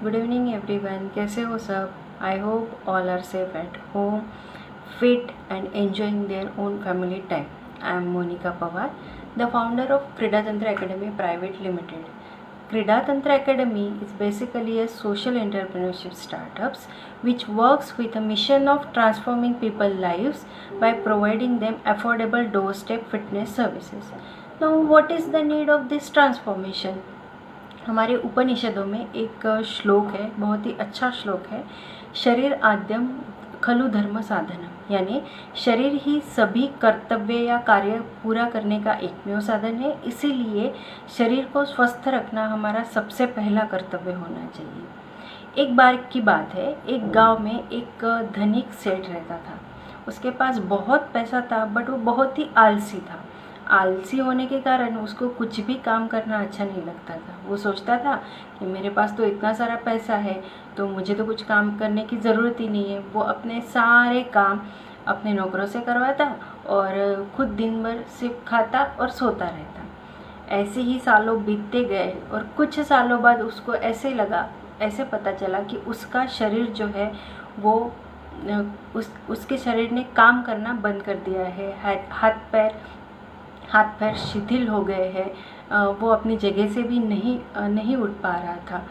Good evening everyone, कैसे हो सब। I hope all are safe at home, fit and enjoying their own family time. I am Monika Pawar, the founder of Krida Tantra Academy Private Limited. Krida Tantra Academy is basically a social entrepreneurship startups which works with a mission of transforming people's lives by providing them affordable doorstep fitness services. Now, what is the need of this transformation? हमारे उपनिषदों में एक श्लोक है, बहुत ही अच्छा श्लोक है। शरीर आद्यम खलु धर्म साधनम, यानी शरीर ही सभी कर्तव्य या कार्य पूरा करने का एकमेव साधन है। इसीलिए शरीर को स्वस्थ रखना हमारा सबसे पहला कर्तव्य होना चाहिए। एक बार की बात है, एक गांव में एक धनिक सेठ रहता था। उसके पास बहुत पैसा था, बट वो बहुत ही आलसी था। आलसी होने के कारण उसको कुछ भी काम करना अच्छा नहीं लगता था। वो सोचता था कि मेरे पास तो इतना सारा पैसा है, तो मुझे तो कुछ काम करने की ज़रूरत ही नहीं है। वो अपने सारे काम अपने नौकरों से करवाता और खुद दिन भर सिर्फ खाता और सोता रहता। ऐसे ही सालों बीतते गए और कुछ सालों बाद उसको ऐसे पता चला कि उसका शरीर जो है वो उसके शरीर ने काम करना बंद कर दिया है। हाथ पैर शिथिल हो गए हैं। वो अपनी जगह से भी नहीं उठ पा रहा था।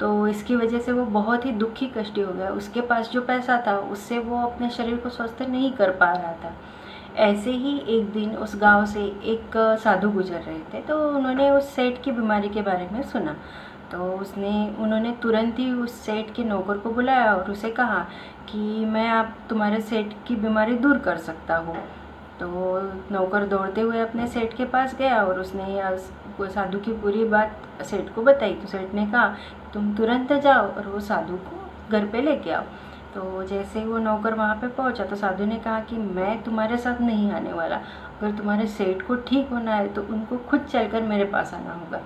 तो इसकी वजह से वो बहुत ही दुखी कष्टी हो गया। उसके पास जो पैसा था उससे वो अपने शरीर को स्वस्थ नहीं कर पा रहा था। ऐसे ही एक दिन उस गांव से एक साधु गुजर रहे थे, तो उन्होंने उस सेठ की बीमारी के बारे में सुना। तो उन्होंने तुरंत ही उस सेठ के नौकर को बुलाया और उसे कहा कि मैं तुम्हारे सेठ की बीमारी दूर कर सकता हूँ। तो नौकर दौड़ते हुए अपने सेठ के पास गया और उसने साधु की पूरी बात सेठ को बताई। तो सेठ ने कहा तुम तुरंत जाओ और वो साधु को घर पे लेके आओ। तो जैसे ही वो नौकर वहाँ पे पहुँचा तो साधु ने कहा कि मैं तुम्हारे साथ नहीं आने वाला। अगर तुम्हारे सेठ को ठीक होना है तो उनको खुद चलकर मेरे पास आना होगा।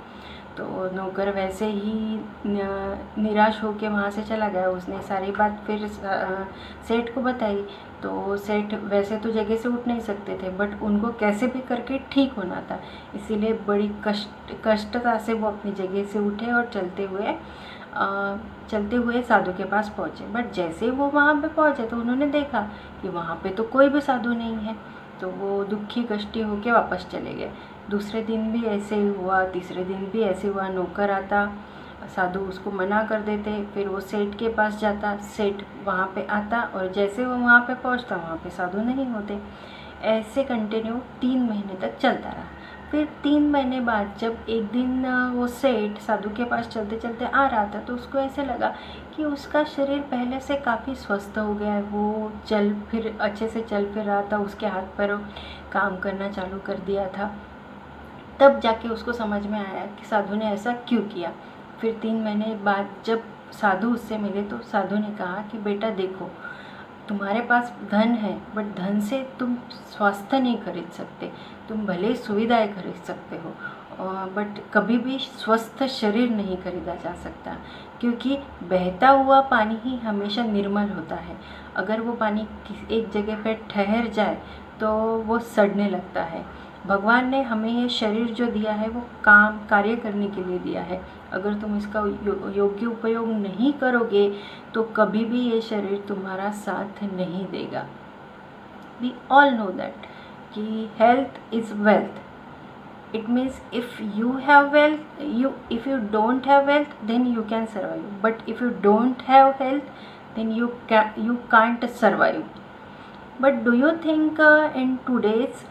तो नौकर वैसे ही निराश होकर वहाँ से चला गया। उसने सारी बात फिर सेठ को बताई। तो सेठ वैसे तो जगह से उठ नहीं सकते थे, बट उनको कैसे भी करके ठीक होना था। इसीलिए बड़ी कष्टता से वो अपनी जगह से उठे और चलते हुए साधु के पास पहुँचे। बट जैसे वो वहाँ पे पहुँचे तो उन्होंने देखा कि वहाँ पे तो कोई भी साधु नहीं है। तो वो दुखी कष्टी होके वापस चले गए। दूसरे दिन भी ऐसे ही हुआ, तीसरे दिन भी ऐसे हुआ। नौकर आता, साधु उसको मना कर देते। फिर वो सेठ के पास जाता, सेठ वहाँ पे आता और जैसे वो वहाँ पे पहुँचता वहाँ पे साधु नहीं होते। ऐसे कंटिन्यू 3 महीने तक चलता रहा। फिर 3 महीने बाद जब एक दिन वो सेठ साधु के पास चलते चलते आ रहा था, तो उसको ऐसे लगा कि उसका शरीर पहले से काफ़ी स्वस्थ हो गया है। वो अच्छे से चल फिर रहा था, उसके हाथ पैरों काम करना चालू कर दिया था। तब जाके उसको समझ में आया कि साधु ने ऐसा क्यों किया। फिर 3 महीने बाद जब साधु उससे मिले तो साधु ने कहा कि बेटा देखो, तुम्हारे पास धन है, बट धन से तुम स्वास्थ्य नहीं खरीद सकते। तुम भले ही सुविधाएं खरीद सकते हो, बट कभी भी स्वस्थ शरीर नहीं खरीदा जा सकता, क्योंकि बहता हुआ पानी ही हमेशा निर्मल होता है। अगर वो पानी एक जगह पर ठहर जाए तो वो सड़ने लगता है। भगवान ने हमें ये शरीर जो दिया है वो कार्य करने के लिए दिया है। अगर तुम इसका योग्य उपयोग नहीं करोगे तो कभी भी ये शरीर तुम्हारा साथ नहीं देगा। वी ऑल नो दैट कि health is wealth. It means if you have wealth, if you don't have wealth then you can survive, but if you don't have health then you can't survive. But do you think in today's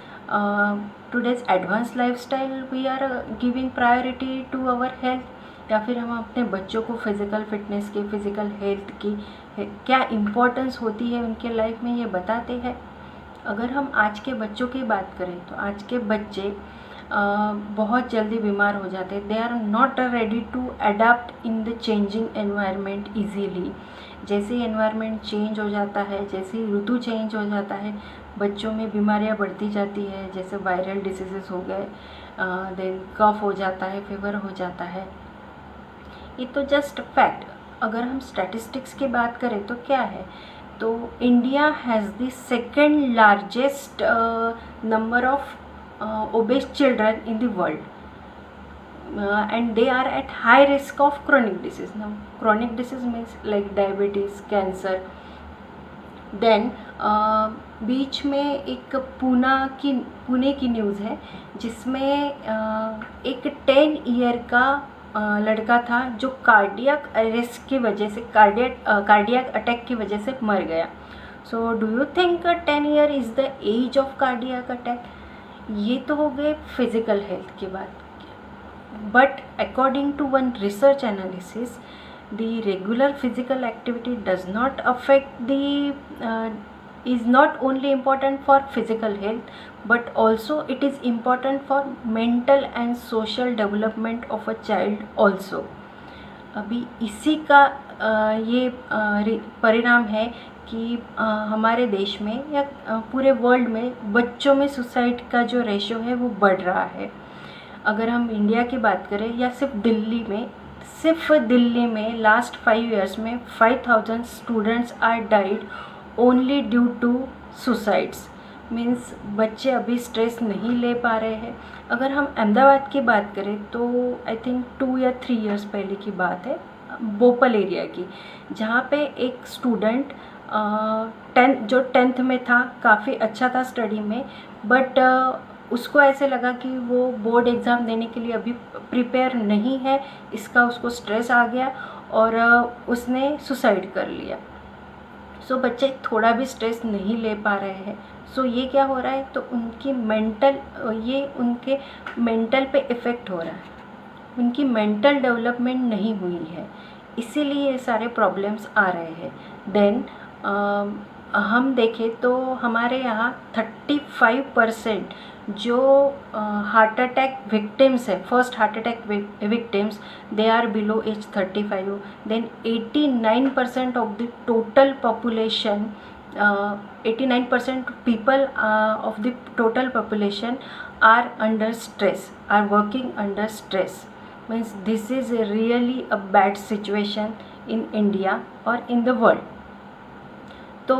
advanced lifestyle we are giving priority to our health, या फिर हम अपने बच्चों को physical fitness की, physical health की क्या importance होती है उनके लाइफ में ये बताते हैं? अगर हम आज के बच्चों की बात करें तो आज के बच्चे बहुत जल्दी बीमार हो जाते हैं। They are not ready to adapt in the changing environment easily. जैसे ही एनवायरनमेंट चेंज हो जाता है, जैसे ही ऋतु चेंज हो जाता है, बच्चों में बीमारियां बढ़ती जाती है। जैसे वायरल डिसीजेस हो गए, देन कफ हो जाता है, फीवर हो जाता है। ये तो जस्ट फैक्ट। अगर हम स्टैटिस्टिक्स की बात करें तो क्या है, तो India has the second largest number of obese children in the world. and they are at high risk of chronic disease. Now chronic disease means like diabetes, cancer. Then बीच में एक पुणे की न्यूज़ है जिसमें एक 10 ईयर का लड़का था जो कार्डियक अरेस्ट की वजह से, कार्डियक अटैक की वजह से मर गया. So do you think 10 year is the age of cardiac attack? ये तो हो गए फिज़िकल हेल्थ की बात. But according to one research analysis, the regular physical activity does not affect is not only important for physical health, but also it is important for mental and social development of a child also. अभी इसी का ये परिणाम है कि हमारे देश में या पूरे वर्ल्ड में बच्चों में सुसाइड का जो रेशो है वो बढ़ रहा है. अगर हम इंडिया की बात करें या सिर्फ दिल्ली में लास्ट 5 years में 5000 students are died only due to suicides. Means बच्चे अभी स्ट्रेस नहीं ले पा रहे हैं. अगर हम अहमदाबाद की बात करें तो आई थिंक 2 या 3 years पहले की बात है, बोपल एरिया की, जहाँ पे एक स्टूडेंट 10th में था, काफ़ी अच्छा था स्टडी में, बट उसको ऐसे लगा कि वो बोर्ड एग्ज़ाम देने के लिए अभी प्रिपेयर नहीं है, इसका उसको स्ट्रेस आ गया और उसने सुसाइड कर लिया. सो बच्चे थोड़ा भी स्ट्रेस नहीं ले पा रहे हैं. सो ये क्या हो रहा है, तो उनके मेंटल पे इफ़ेक्ट हो रहा है, उनकी मेंटल डेवलपमेंट नहीं हुई है, इसीलिए ये सारे प्रॉब्लम्स आ रहे हैं. देन हम देखें तो हमारे यहाँ 35% जो हार्ट अटैक विक्टिम्स है, first heart attack victims, they are below age 35. Then 89% of the total population, 89% people of the total population are under stress, are working under stress. Means this is really a bad situation in India or in the world. तो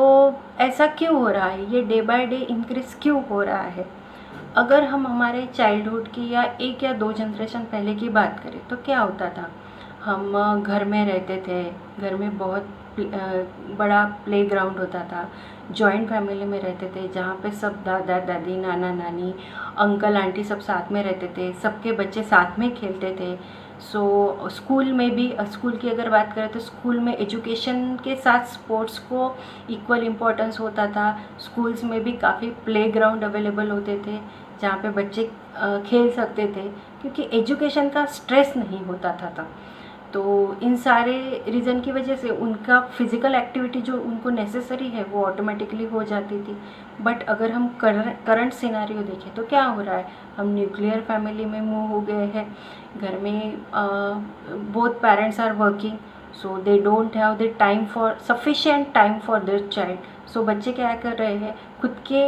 ऐसा क्यों हो रहा है, ये day by day increase क्यों हो रहा है? अगर हम हमारे चाइल्डहुड की या 1 या 2 जनरेशन पहले की बात करें तो क्या होता था, हम घर में रहते थे, घर में बहुत बड़ा प्लेग्राउंड होता था, जॉइंट फैमिली में रहते थे जहाँ पे सब दादा दादी, नाना नानी, अंकल आंटी सब साथ में रहते थे, सबके बच्चे साथ में खेलते थे. सो स्कूल में भी, स्कूल की अगर बात करें तो स्कूल में एजुकेशन के साथ स्पोर्ट्स को इक्वल इम्पोर्टेंस होता था. स्कूल्स में भी काफ़ी प्लेग्राउंड अवेलेबल होते थे जहाँ पे बच्चे खेल सकते थे, क्योंकि एजुकेशन का स्ट्रेस नहीं होता था. तो इन सारे रीज़न की वजह से उनका फिज़िकल एक्टिविटी जो उनको नेसेसरी है वो ऑटोमेटिकली हो जाती थी. बट अगर हम करंट सिनेरियो देखें तो क्या हो रहा है, हम न्यूक्लियर फैमिली में मूव हो गए हैं. घर में both parents are working, so they don't have the time for sufficient time for their child. So बच्चे क्या कर रहे हैं, खुद के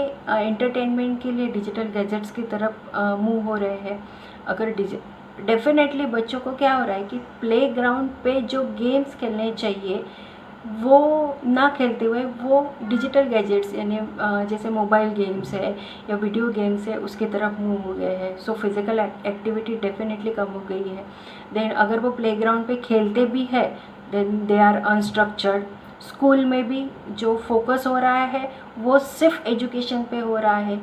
एंटरटेनमेंट के लिए डिजिटल गैजेट्स की तरफ मूव हो रहे हैं. अगर डेफिनेटली बच्चों को क्या हो रहा है कि प्लेग्राउंड पे जो गेम्स खेलने चाहिए वो ना खेलते हुए वो डिजिटल गैजेट्स यानी जैसे मोबाइल गेम्स है या वीडियो गेम्स है उसकी तरफ मूव हो गए हैं. So physical activity definitely come हो गई है. देन अगर वो प्लेग्राउंड पे खेलते भी है then they are unstructured. School में भी जो फोकस हो रहा है वो सिर्फ एजुकेशन पे हो रहा है,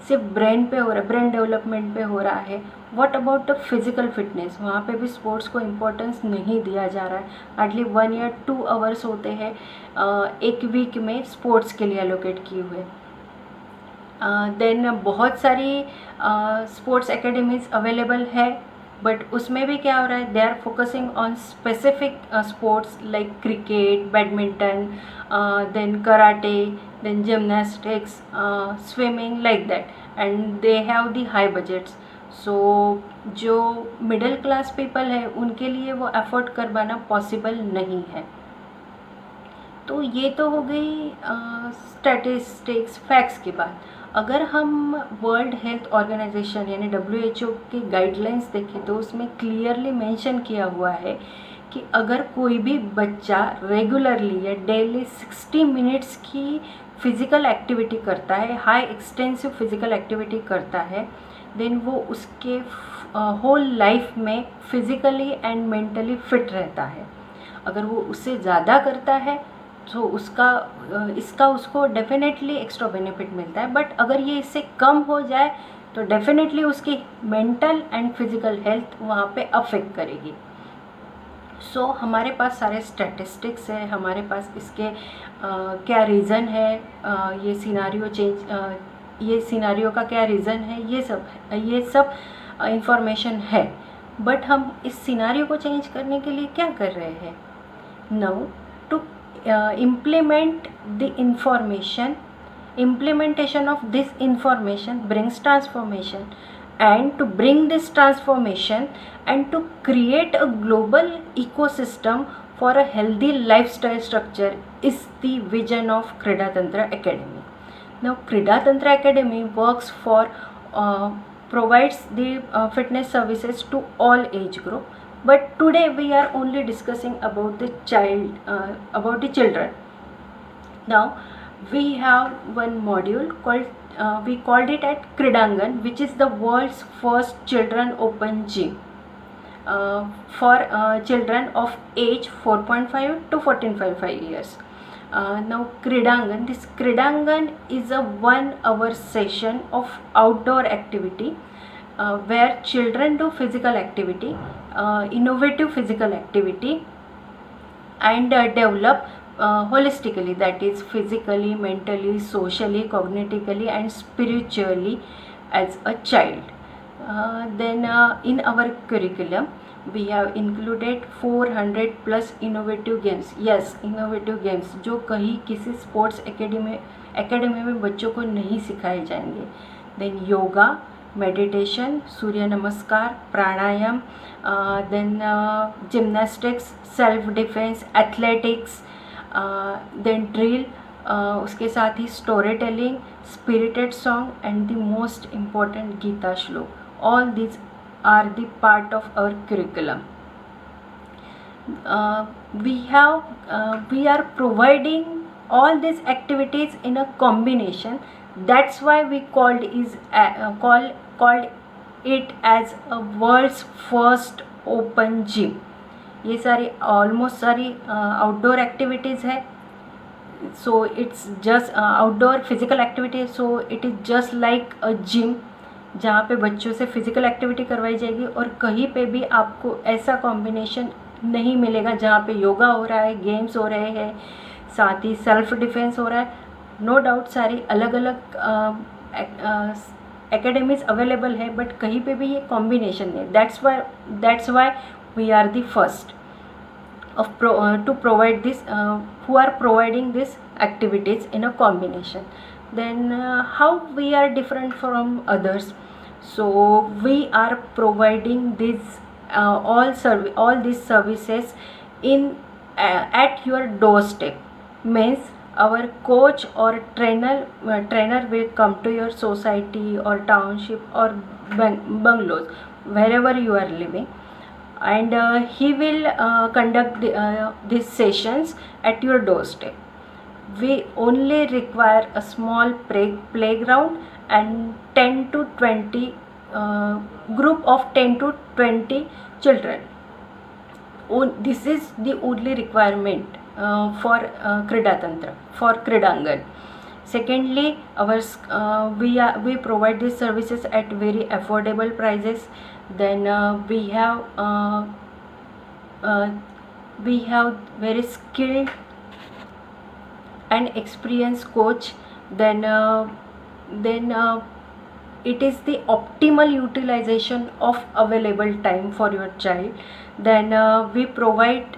सिर्फ ब्रेन पे हो रहा है, ब्रेन डेवलपमेंट पे हो रहा है. What about the physical fitness, वहाँ पे भी स्पोर्ट्स को इम्पोर्टेंस नहीं दिया जा रहा है. हार्डली 1 या 2 आवर्स होते हैं एक वीक में स्पोर्ट्स के लिए एलोकेट किए हुए. देन बहुत सारी स्पोर्ट्स एकेडमीज़ अवेलेबल है, बट उसमें भी क्या हो रहा है, they are focusing on specific sports like cricket, badminton, then karate, then gymnastics, swimming, like that, and they have the high budgets. So जो मिडिल क्लास पीपल है उनके लिए वो अफोर्ड कर पाना पॉसिबल नहीं है. तो ये तो हो गई स्टैटिस्टिक्स, फैक्ट्स की बात. अगर हम वर्ल्ड हेल्थ ऑर्गेनाइजेशन यानी WHO की गाइडलाइंस देखें तो उसमें क्लियरली मेंशन किया हुआ है कि अगर कोई भी बच्चा रेगुलरली या डेली 60 मिनट्स की फिज़िकल एक्टिविटी करता है, हाई एक्सटेंसिव फिज़िकल एक्टिविटी करता है, देन वो होल लाइफ में फिज़िकली एंड मेंटली फिट रहता है। अगर वो उससे ज़्यादा करता है तो इसका उसको डेफिनेटली एक्स्ट्रा बेनिफिट मिलता है, बट अगर ये इससे कम हो जाए तो डेफिनेटली उसकी मेंटल एंड फिज़िकल हेल्थ वहाँ पे अफेक्ट करेगी। सो हमारे पास सारे स्टैटिस्टिक्स है, हमारे पास इसके क्या रीज़न है, ये सिनारियो का क्या रीज़न है, ये सब इंफॉर्मेशन है। बट हम इस सिनारियो को चेंज करने के लिए क्या कर रहे हैं? Now to implement the implementation of this information brings transformation, and to bring this transformation and to create a global ecosystem for a healthy lifestyle structure is the vision of Krida Tantra Academy. Now Krida Tantra Academy works for provides the fitness services to all age group, but today we are only discussing about the children. Now we have one module called we called it at Kridangan, which is the world's first children open gym for children of age 4.5 to 14.5 years. Now this Kridangan is a 1 hour session of outdoor activity where children do physical activity, innovative physical activity, and develop holistically, that is physically, mentally, socially, cognitively and spiritually as a child. Then in our curriculum we have included 400 plus innovative games. Yes, innovative games जो कहीं किसी sports academy में बच्चों को नहीं सिखाए जाएंगे. Then yoga, meditation, Surya namaskar, pranayama, then gymnastics, self defence, athletics, then drill, उसके साथ ही story telling, spirited song and the most important Gita shloka. All these are the part of our curriculum. We are providing all these activities in a combination. That's why we called it as a world's first open gym. ये सारी almost सारी outdoor activities है. So it's just outdoor physical activity, so it is just like a gym जहाँ पे बच्चों से physical activity करवाई जाएगी. और कहीं पे भी आपको ऐसा कॉम्बिनेशन नहीं मिलेगा जहाँ पे योगा हो रहा है, गेम्स हो रहे हैं, साथ ही सेल्फ डिफेंस हो रहा है. नो डाउट सारी अलग अलग एकेडमीज़ अवेलेबल है, बट कहीं पे भी ये कॉम्बिनेशन नहीं. That's why we are the first to provide this, who are providing these activities in a combination. Then how we are different from others? So we are providing this all these services in at your doorstep. Means our coach or trainer will come to your society or township or bungalows wherever you are living, and he will conduct these sessions at your doorstep. We only require a small playground and 10 to 20 group of 10 to 20 children. This is the only requirement for Krida Tantra, for Kridangan. Secondly, we provide these services at very affordable prices. Then we have very skilled and experienced coach. Then it is the optimal utilization of available time for your child. Then we provide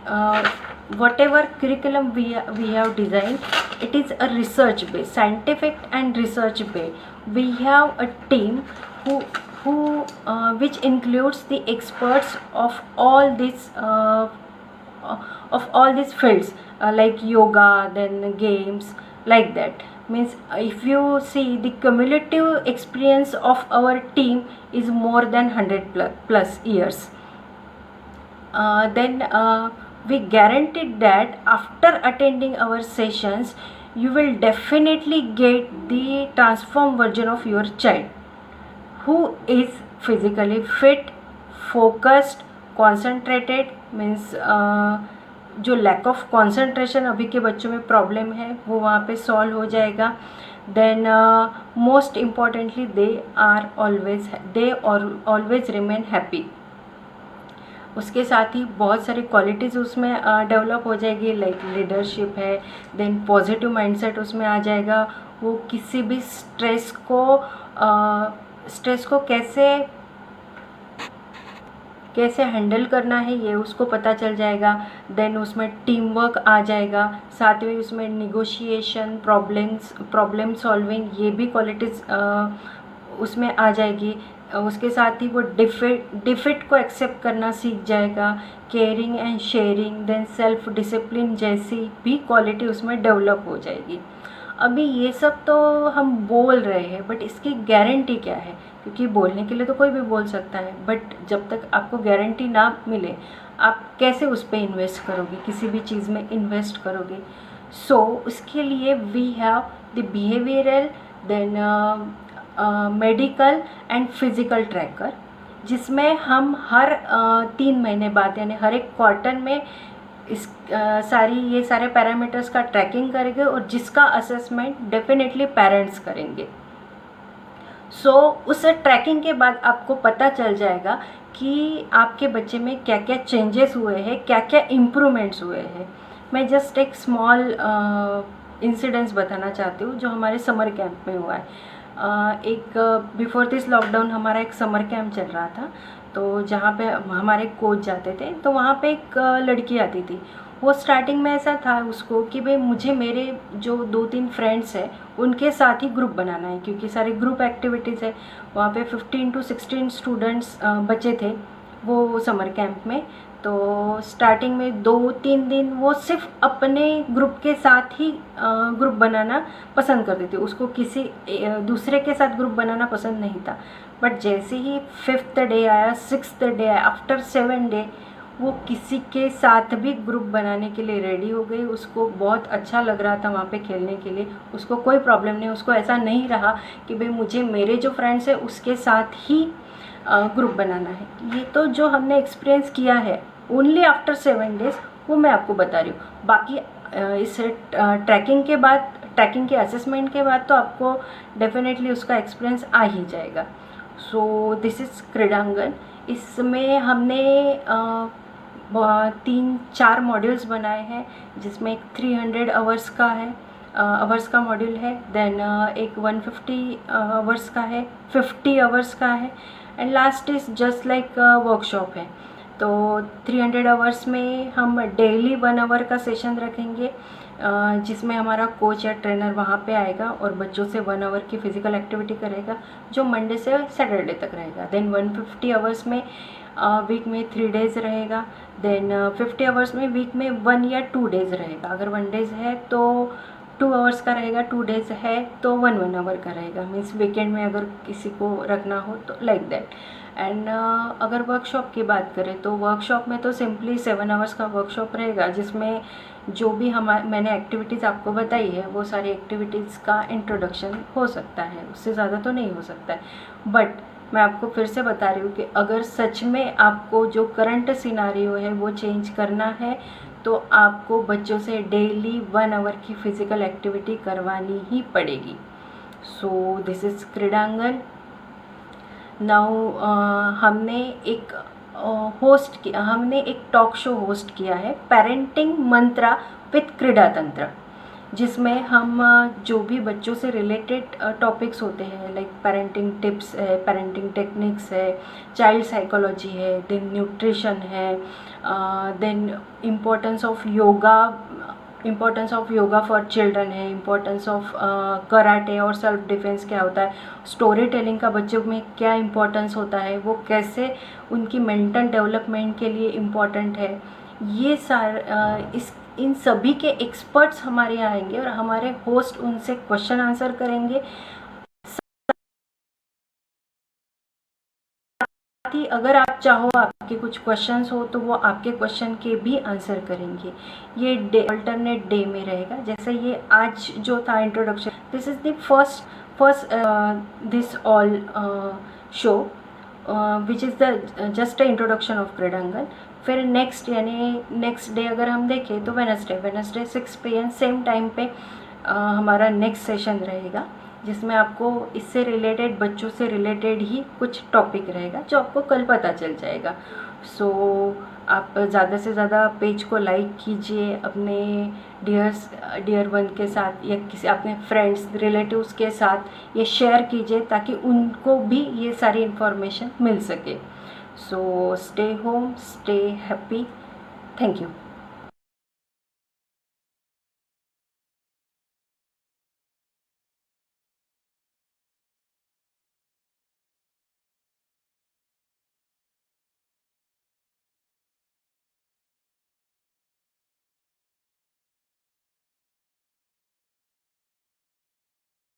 whatever curriculum we have designed, it is a research based, scientific and research based. We have a team who which includes the experts of all these fields, like yoga, then games, like that. Means if you see, the cumulative experience of our team is more than 100 plus years. Then we guaranteed that after attending our sessions, you will definitely get the transformed version of your child, who is physically fit, focused, concentrated, means जो lack of concentration अभी के बच्चों में problem है वो वहाँ पे solve हो जाएगा। Then most importantly they always remain happy. उसके साथ ही बहुत सारी क्वालिटीज़ उसमें डेवलप हो जाएगी, लाइक लीडरशिप है, देन पॉजिटिव माइंडसेट उसमें आ जाएगा। वो किसी भी स्ट्रेस को कैसे हैंडल करना है ये उसको पता चल जाएगा। देन उसमें टीम वर्क आ जाएगा, साथ में उसमें निगोशिएशन, प्रॉब्लम सॉल्विंग, ये भी क्वालिटीज़ उसमें आ जाएगी। उसके साथ ही वो डिफिट को एक्सेप्ट करना सीख जाएगा, caring and sharing, then self discipline जैसी भी क्वालिटी उसमें डेवलप हो जाएगी। अभी ये सब तो हम बोल रहे हैं, बट इसकी गारंटी क्या है? क्योंकि बोलने के लिए तो कोई भी बोल सकता है, बट जब तक आपको गारंटी ना मिले आप कैसे उस पर इन्वेस्ट करोगे, किसी भी चीज़ में इन्वेस्ट करोगे? सो उसके लिए we have the behavioural, then medical and physical tracker, जिसमें हम हर 3 महीने बाद यानी हर एक क्वार्टर में इस ये सारे पैरामीटर्स का ट्रैकिंग करेंगे और जिसका असेसमेंट डेफिनेटली पेरेंट्स करेंगे। सो उस ट्रैकिंग के बाद आपको पता चल जाएगा कि आपके बच्चे में क्या क्या चेंजेस हुए हैं, क्या क्या इम्प्रूवमेंट्स हुए हैं। मैं जस्ट एक स्मॉल इंसिडेंट्स बताना चाहती हूँ जो हमारे समर कैंप में हुआ है। एक बिफोर दिस लॉकडाउन हमारा एक समर कैंप चल रहा था, तो जहाँ पे हमारे कोच जाते थे, तो वहाँ पे एक लड़की आती थी। वो स्टार्टिंग में ऐसा था उसको कि भाई मुझे मेरे जो 2-3 फ्रेंड्स हैं उनके साथ ही ग्रुप बनाना है, क्योंकि सारे ग्रुप एक्टिविटीज़ है। वहाँ पे 15 to 16 स्टूडेंट्स बचे थे वो समर कैंप में। तो स्टार्टिंग में 2-3 दिन वो सिर्फ अपने ग्रुप के साथ ही ग्रुप बनाना पसंद करती थी, उसको किसी दूसरे के साथ ग्रुप बनाना पसंद नहीं था। बट जैसे ही 5th डे आया, 6th डे आया, आफ्टर 7 डे वो किसी के साथ भी ग्रुप बनाने के लिए रेडी हो गई। उसको बहुत अच्छा लग रहा था वहाँ पे खेलने के लिए, उसको कोई प्रॉब्लम नहीं, उसको ऐसा नहीं रहा कि भाई मुझे मेरे जो फ्रेंड्स हैं उसके साथ ही ग्रुप बनाना है। ये तो जो हमने एक्सपीरियंस किया है ओनली आफ्टर 7 डेज़, वो मैं आपको बता रही हूँ। बाकी इस ट्रैकिंग के असेसमेंट के बाद तो आपको डेफिनेटली उसका एक्सपीरियंस आ ही जाएगा। So this is Kreedangan. इसमें हमने 3-4 मॉड्यूल्स बनाए हैं, जिसमें एक 300 आवर्स का मॉड्यूल है, देन एक 150 आवर्स का है, 50 आवर्स का है, and last is just like workshop है। तो 300 आवर्स में हम डेली 1 आवर का सेशन रखेंगे, जिसमें हमारा कोच या ट्रेनर वहाँ पे आएगा और बच्चों से 1 आवर की फ़िज़िकल एक्टिविटी करेगा, जो मंडे से सैटरडे तक रहेगा। देन 150 आवर्स में वीक में 3 डेज़ रहेगा। देन 50 आवर्स में वीक में 1 या 2 डेज़ रहेगा। अगर 1 डेज़ है तो 2 आवर्स का रहेगा, 2 डेज़ है तो 1 आवर का रहेगा। मीन्स वीकेंड में अगर किसी को रखना हो तो लाइक दैट। एंड अगर वर्कशॉप की बात करें तो वर्कशॉप में तो सिंपली 7 आवर्स का वर्कशॉप रहेगा, जिसमें जो भी मैंने एक्टिविटीज़ आपको बताई है वो सारी एक्टिविटीज़ का इंट्रोडक्शन हो सकता है, उससे ज़्यादा तो नहीं हो सकता है। बट मैं आपको फिर से बता रही हूँ कि अगर सच में आपको जो करंट सिनारियो है वो चेंज करना है तो आपको बच्चों से डेली 1 आवर की फ़िज़िकल एक्टिविटी करवानी ही पड़ेगी। So this is Kreedangan. Now हमने एक टॉक शो होस्ट किया है, पेरेंटिंग मंत्रा विथ क्रीडा तंत्र, जिसमें हम जो भी बच्चों से रिलेटेड टॉपिक्स होते हैं, लाइक पेरेंटिंग टिप्स है, पेरेंटिंग टेक्निक्स है, चाइल्ड साइकोलॉजी है, देन न्यूट्रिशन है, then importance of yoga for children है, इम्पोर्टेंस ऑफ कराटे और सेल्फ डिफेंस क्या होता है, स्टोरी टेलिंग का बच्चों में क्या इम्पोर्टेंस होता है, वो कैसे उनकी मेंटल डेवलपमेंट के लिए इम्पोर्टेंट है, ये इन सभी के एक्सपर्ट्स हमारे यहाँ आएंगे और हमारे होस्ट उनसे क्वेश्चन आंसर करेंगे। साथ ही अगर आप चाहो आपके कुछ क्वेश्चंस हो तो वो आपके क्वेश्चन के भी आंसर करेंगे। ये अल्टरनेट डे में रहेगा, जैसे ये आज जो था introduction, this is the first this all show. Which is the just a introduction of Kreedangan. फिर नेक्स्ट यानी नेक्स्ट डे अगर हम देखें तो वेनसडे 6 PM सेम टाइम पे हमारा नेक्स्ट सेशन रहेगा, जिसमें आपको इससे रिलेटेड, बच्चों से रिलेटेड ही कुछ टॉपिक रहेगा जो आपको कल पता चल जाएगा। सो आप ज़्यादा से ज़्यादा पेज को लाइक कीजिए, अपने डियर वन के साथ या किसी अपने फ्रेंड्स रिलेटिव्स के साथ ये शेयर कीजिए ताकि उनको भी ये सारी इन्फॉर्मेशन मिल सके। So stay home, stay happy, thank you.